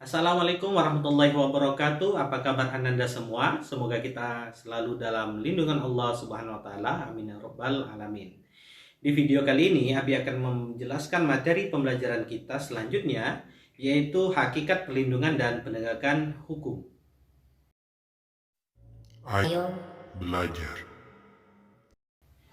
Assalamualaikum warahmatullahi wabarakatuh. Apa kabar Ananda semua? Semoga kita selalu dalam lindungan Allah Subhanahu wa taala. Amin ya rabbal alamin. Di video kali ini Abi akan menjelaskan materi pembelajaran kita selanjutnya, yaitu hakikat perlindungan dan penegakan hukum. Ayo belajar.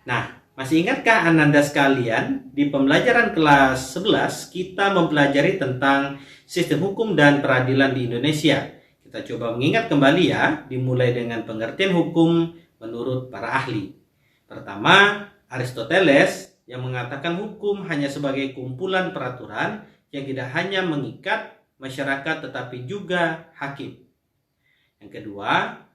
Nah, masih ingatkah Ananda sekalian, di pembelajaran kelas 11 kita mempelajari tentang sistem hukum dan peradilan di Indonesia. Kita coba mengingat kembali ya, dimulai dengan pengertian hukum menurut para ahli. Pertama, Aristoteles yang mengatakan hukum hanya sebagai kumpulan peraturan yang tidak hanya mengikat masyarakat tetapi juga hakim. Yang kedua,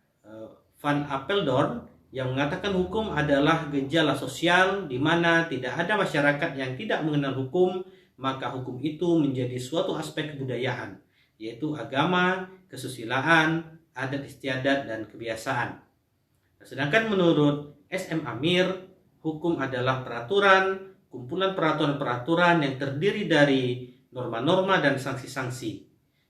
Van Apeldoorn yang mengatakan hukum adalah gejala sosial di mana tidak ada masyarakat yang tidak mengenal hukum, maka hukum itu menjadi suatu aspek kebudayaan, yaitu agama, kesusilaan, adat istiadat, dan kebiasaan. Sedangkan menurut S.M. Amir, hukum adalah peraturan, kumpulan peraturan-peraturan yang terdiri dari norma-norma dan sanksi-sanksi.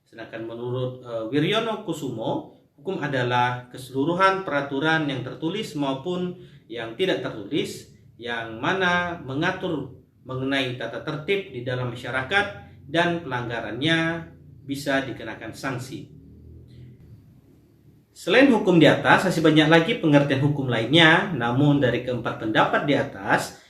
Sedangkan menurut Wiryono Kusumo, hukum adalah keseluruhan peraturan yang tertulis maupun yang tidak tertulis, yang mana mengatur mengenai tata tertib di dalam masyarakat dan pelanggarannya bisa dikenakan sanksi. Selain hukum di atas, masih banyak lagi pengertian hukum lainnya, namun dari keempat pendapat di atas,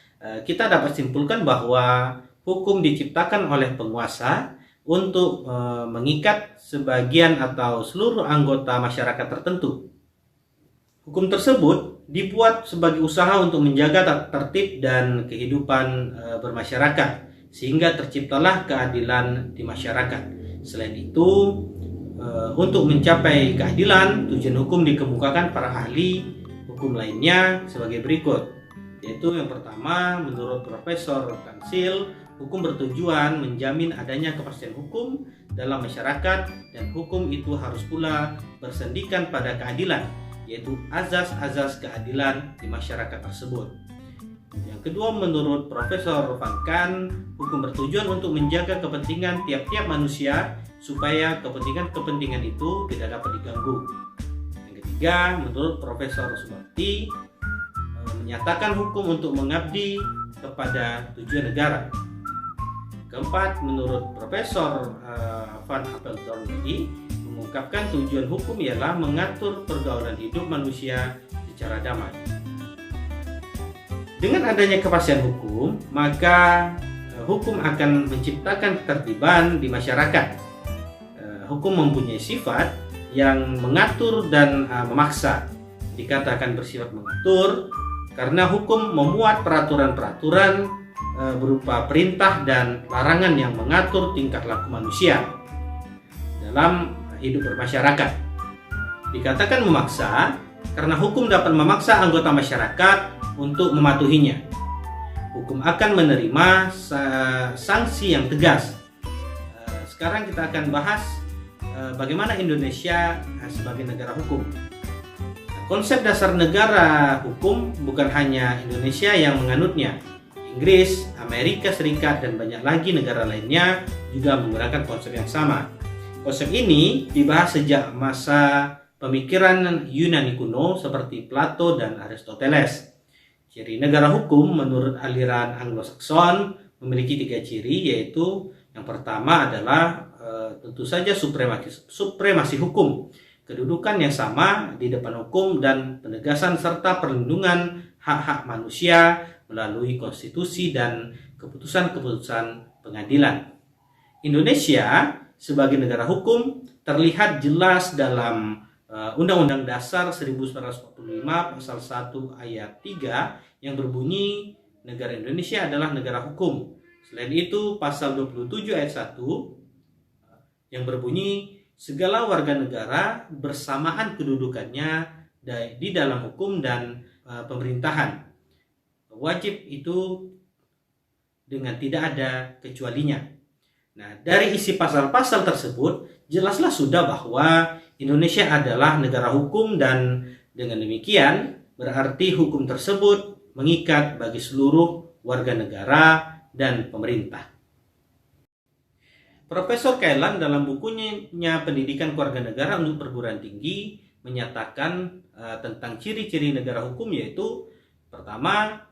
kita dapat simpulkan bahwa hukum diciptakan oleh penguasa untuk mengikat sebagian atau seluruh anggota masyarakat tertentu. Hukum tersebut dibuat sebagai usaha untuk menjaga tertib dan kehidupan bermasyarakat, sehingga terciptalah keadilan di masyarakat. Selain itu, untuk mencapai keadilan, tujuan hukum dikemukakan para ahli hukum lainnya sebagai berikut, yaitu yang pertama, menurut Profesor Kansil, hukum bertujuan menjamin adanya kepastian hukum dalam masyarakat, dan hukum itu harus pula bersendikan pada keadilan, yaitu azas-azas keadilan di masyarakat tersebut. Yang kedua, menurut Profesor Van Kan, hukum bertujuan untuk menjaga kepentingan tiap-tiap manusia supaya kepentingan-kepentingan itu tidak dapat diganggu. Yang ketiga, menurut Profesor Sumarti, menyatakan hukum untuk mengabdi kepada tujuan negara. Keempat, menurut Profesor Van Apeldoorn tadi, mengungkapkan tujuan hukum ialah mengatur pergaulan hidup manusia secara damai. Dengan adanya kepastian hukum, maka hukum akan menciptakan ketertiban di masyarakat. Hukum mempunyai sifat yang mengatur dan memaksa. Dikatakan bersifat mengatur karena hukum memuat peraturan-peraturan berupa perintah dan larangan yang mengatur tingkah laku manusia dalam hidup bermasyarakat. Dikatakan memaksa karena hukum dapat memaksa anggota masyarakat untuk mematuhinya. Hukum akan menerima sanksi yang tegas. Sekarang kita akan bahas bagaimana Indonesia sebagai negara hukum. Konsep dasar negara hukum bukan hanya Indonesia yang menganutnya. Inggris, Amerika Serikat, dan banyak lagi negara lainnya juga menggunakan konsep yang sama. Konsep ini dibahas sejak masa pemikiran Yunani kuno seperti Plato dan Aristoteles. Ciri negara hukum menurut aliran Anglo-Saxon memiliki 3 ciri, yaitu yang pertama adalah tentu saja supremasi hukum, kedudukan yang sama di depan hukum, dan penegasan serta perlindungan hak-hak manusia melalui konstitusi dan keputusan-keputusan pengadilan. Indonesia sebagai negara hukum terlihat jelas dalam Undang-Undang Dasar 1945 pasal 1 ayat 3 yang berbunyi negara Indonesia adalah negara hukum. Selain itu, pasal 27 ayat 1 yang berbunyi segala warga negara bersamaan kedudukannya di dalam hukum dan pemerintahan. Wajib itu dengan tidak ada kecualinya. Nah, dari isi pasal-pasal tersebut jelaslah sudah bahwa Indonesia adalah negara hukum, dan dengan demikian berarti hukum tersebut mengikat bagi seluruh warga negara dan pemerintah. Profesor Kailan dalam bukunya Pendidikan Kewarganegaraan untuk Perguruan Tinggi menyatakan tentang ciri-ciri negara hukum, yaitu pertama,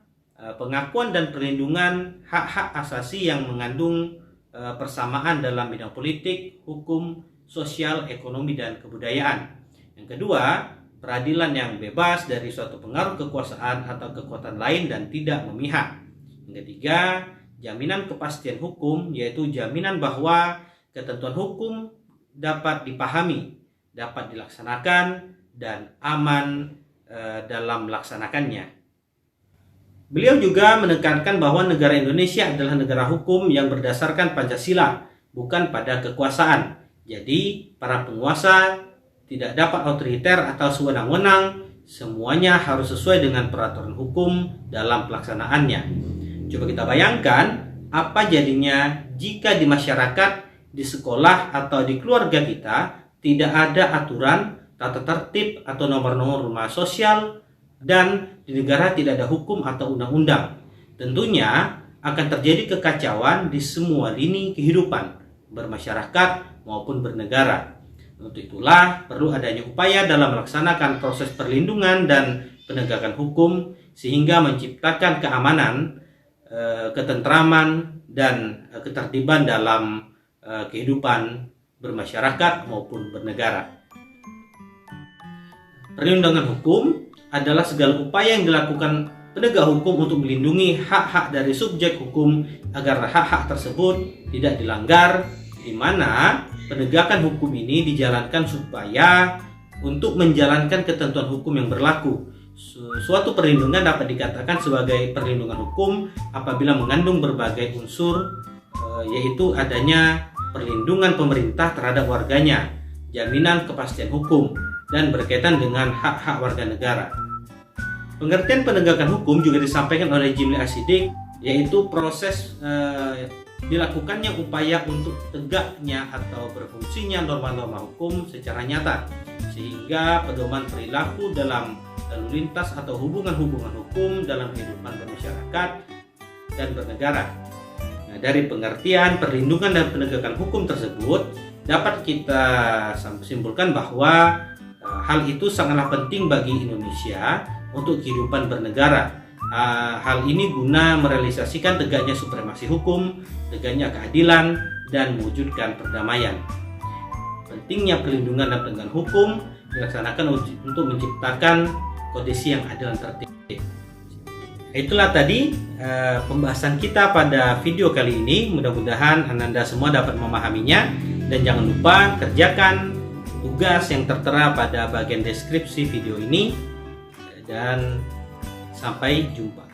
pengakuan dan perlindungan hak-hak asasi yang mengandung persamaan dalam bidang politik, hukum, sosial, ekonomi, dan kebudayaan. Yang kedua, peradilan yang bebas dari suatu pengaruh kekuasaan atau kekuatan lain dan tidak memihak. Yang ketiga, jaminan kepastian hukum, yaitu jaminan bahwa ketentuan hukum dapat dipahami, dapat dilaksanakan, dan aman dalam melaksanakannya. Beliau juga menekankan bahwa negara Indonesia adalah negara hukum yang berdasarkan Pancasila, bukan pada kekuasaan. Jadi, para penguasa tidak dapat otoriter atau sewenang-wenang, semuanya harus sesuai dengan peraturan hukum dalam pelaksanaannya. Coba kita bayangkan apa jadinya jika di masyarakat, di sekolah, atau di keluarga kita tidak ada aturan, tata tertib, atau nomor-nomor rumah sosial, dan di negara tidak ada hukum atau undang-undang. Tentunya akan terjadi kekacauan di semua lini kehidupan, bermasyarakat maupun bernegara. Untuk itulah perlu adanya upaya dalam melaksanakan proses perlindungan dan penegakan hukum sehingga menciptakan keamanan, ketentraman, dan ketertiban dalam kehidupan bermasyarakat maupun bernegara. Perlindungan hukum adalah segala upaya yang dilakukan penegak hukum untuk melindungi hak-hak dari subjek hukum agar hak-hak tersebut tidak dilanggar, di mana penegakan hukum ini dijalankan supaya untuk menjalankan ketentuan hukum yang berlaku. Suatu perlindungan dapat dikatakan sebagai perlindungan hukum apabila mengandung berbagai unsur, yaitu adanya perlindungan pemerintah terhadap warganya, jaminan kepastian hukum, dan berkaitan dengan hak-hak warga negara. Pengertian penegakan hukum juga disampaikan oleh Jimli Asidik, yaitu proses dilakukannya upaya untuk tegaknya atau berfungsinya norma-norma hukum secara nyata, sehingga pedoman perilaku dalam lalu lintas atau hubungan-hubungan hukum dalam kehidupan bermasyarakat dan bernegara. Nah, dari pengertian perlindungan dan penegakan hukum tersebut dapat kita simpulkan bahwa hal itu sangatlah penting bagi Indonesia untuk kehidupan bernegara. Hal ini guna merealisasikan tegaknya supremasi hukum, tegaknya keadilan, dan mewujudkan perdamaian. Pentingnya perlindungan dan penegakan hukum dilaksanakan untuk menciptakan kondisi yang adil dan tertib. Itulah tadi pembahasan kita pada video kali ini. Mudah-mudahan Anda semua dapat memahaminya, dan jangan lupa kerjakan tugas yang tertera pada bagian deskripsi video ini, dan sampai jumpa.